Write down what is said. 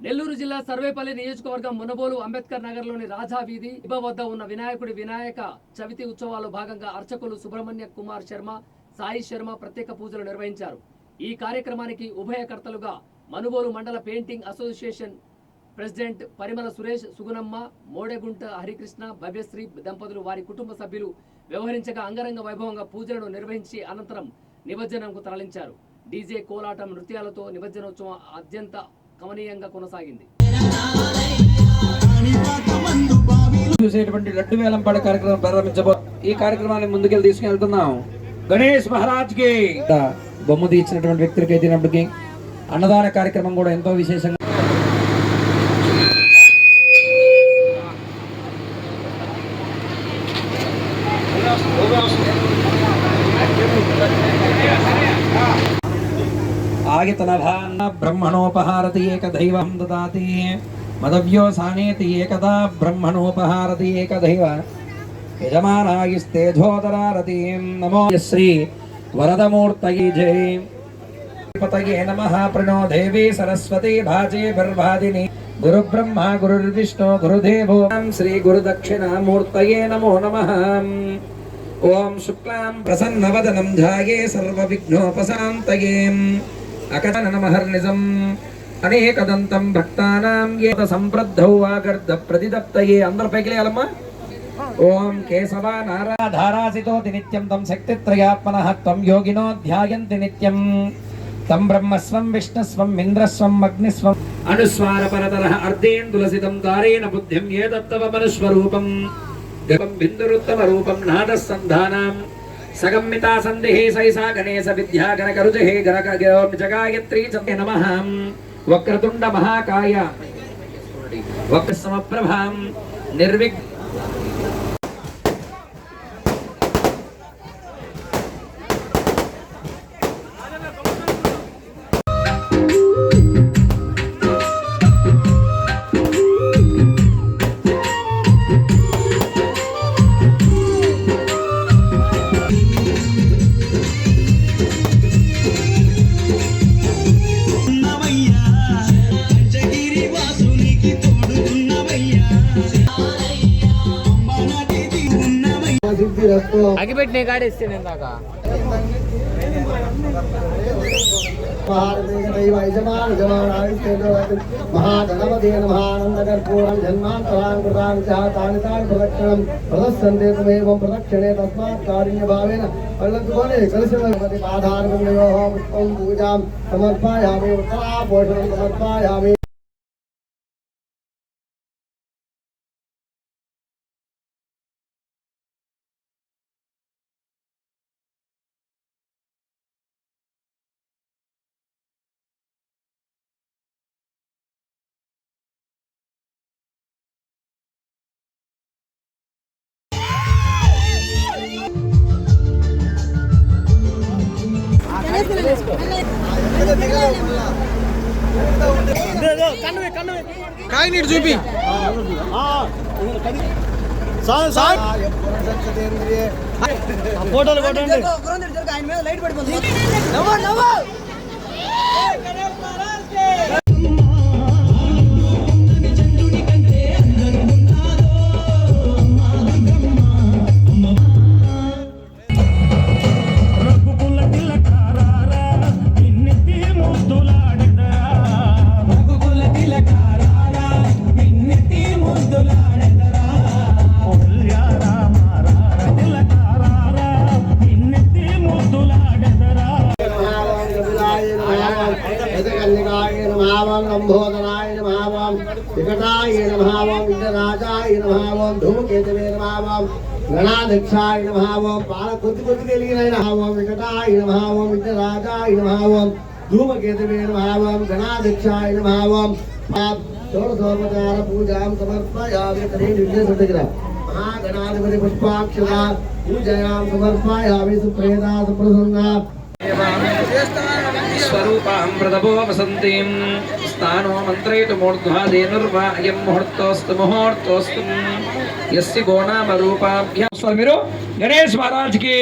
నెల్లూరు జిల్లా సర్వేపల్లి నియోజకవర్గం మునబోలు అంబేద్కర్ నగర్లోని రాజా వీధి ఇబ వద్ద ఉన్న వినాయక చవితి ఉత్సవాల్లో భాగంగా అర్చకులు సుబ్రహ్మణ్య కుమార్ శర్మ, సాయి శర్మ ప్రత్యేక పూజలు నిర్వహించారు. ఈ కార్యక్రమానికి ఉభయకర్తలుగా మనుబోలు మండల పెయింటింగ్ అసోసియేషన్ ప్రెసిడెంట్ పరిమళ సురేష్, సుగుణమ్మ, మోడెగుంట హరికృష్ణ, భవ్యశ్రీ దంపతులు వారి కుటుంబ సభ్యులు వ్యవహరించగా అంగరంగ వైభవంగా పూజలను నిర్వహించి అనంతరం నిమజ్జనంకు తరలించారు. డీజే, కోలాటం, నృత్యాలతో నిమజ్జనోత్సవం అత్యంత కమనీయంగా కొనసాగింది. చూసేటువంటి లడ్డు వేలంపాట కార్యక్రమం ప్రారంభించబో ఈ కార్యక్రమాన్ని ముందుకెళ్ళి తీసుకెళ్తున్నాం. గణేష్ మహారాజ్ కి బొమ్మ ఇచ్చినటువంటి వ్యక్తులకి అయినప్పటికీ అన్నదాన కార్యక్రమం కూడా ఎంతో విశేషంగా ఆగితనభాన్న బ్రహ్మణోపహారతి ఏకదైవం దదాతి మదవ్యోసానేతి ఏకదా బ్రహ్మణోపహారతి ఏకదైవ యజమానాయిస్తేజోదరారతి. నమో శ్రీ వరదమూర్తయే జై. పతయే నమః. ప్రణో దేవి సరస్వతి భాజే బర్వాదిని. గురు బ్రహ్మ గురుర్విష్ణు గురుదేవో శ్రీ గురుదక్షిణామూర్తయే నమో నమః. ఓం శుక్లాం ప్రసన్నవదనం ధ్యాయే సర్వవిఘ్నోపశాంతయే. అకటనమహర్నిజం అనేకదంతం భక్తానాం ఏత సంప్రద్ధౌ వాగర్ధ ప్రతిదప్తయే. అందరూ పైకి లేయాలమ్మా. ఓం కేశవ నారాధారాసితోతి నిత్యం తం శక్తిత్రయాత్మనః త్వం యోగినో ధ్యాయంతి నిత్యం తం బ్రహ్మస్వం విష్ణుస్వం ఇంద్రస్వం అగ్నిస్వం అనుస్వార పరతరః అర్ధేందులసితం కారేణ బుద్ధిం ఏతత్తవ మనుస్వరూపం గవం బిందురుత్తమ రూపం నాదస్సంధానాం సగమ్మితా సందేహే సైసా గణేశ విద్యా గణకరుజహే గణకగాయత్రీ చ నమః. వక్రతుండ మహాకాయ వక్రసమప్రభాం నిర్విఘ్న అగిపెట్టిన గాడి ఇస్తాను ఇందాక. మహాగణపతి నమానందకర్పూరం జన్మాంతరాంకృతాని తాని తాని ప్రదక్షిణం ప్రదస్సంతే తమేవం ప్రదక్షిణే తస్మాత్ కారుణ్యభావేన పల్లెత్తుకొని కలిసి పాదార్గంలో పుష్పం పూజాం సమర్పయామి. ఉత్తరాపోషణం సమర్పయామి. కాయ నీరు చూపి ఫోటోలు కొట్టండి. ఆయన మీద లైట్ పడిపోతుంది. లంబోదరాయ నమః. వికటాయ నమః. విఘ్నరాజాయ నమః. ధూమకేతవే నమః. గణాధ్యక్షాయ నమః. పాల కొద్ది వెలిగిన వికటాయ నమః. విఘ్నరాజాయ నమః. ధూమకేతవే నమః. గణాధ్యక్షాయ నమః. షోడశోపచార పూజాం సమర్పయామి. దగ్గర మహాగణాధిపతి పుష్పాక్షర పూజయాం సమర్పయామి. సుప్రేదా సుప్రసన్న స్వరూపాం ప్రదభో వసంతిం స్థానో మంత్రయతు మూర్ధ్వాదేనుర్వా అయం ముహూర్తోస్తు ముహూర్తోస్తు యస్య గోనామ రూపాభ్యాం. మీరు గణేష్ మహారాజ్ కి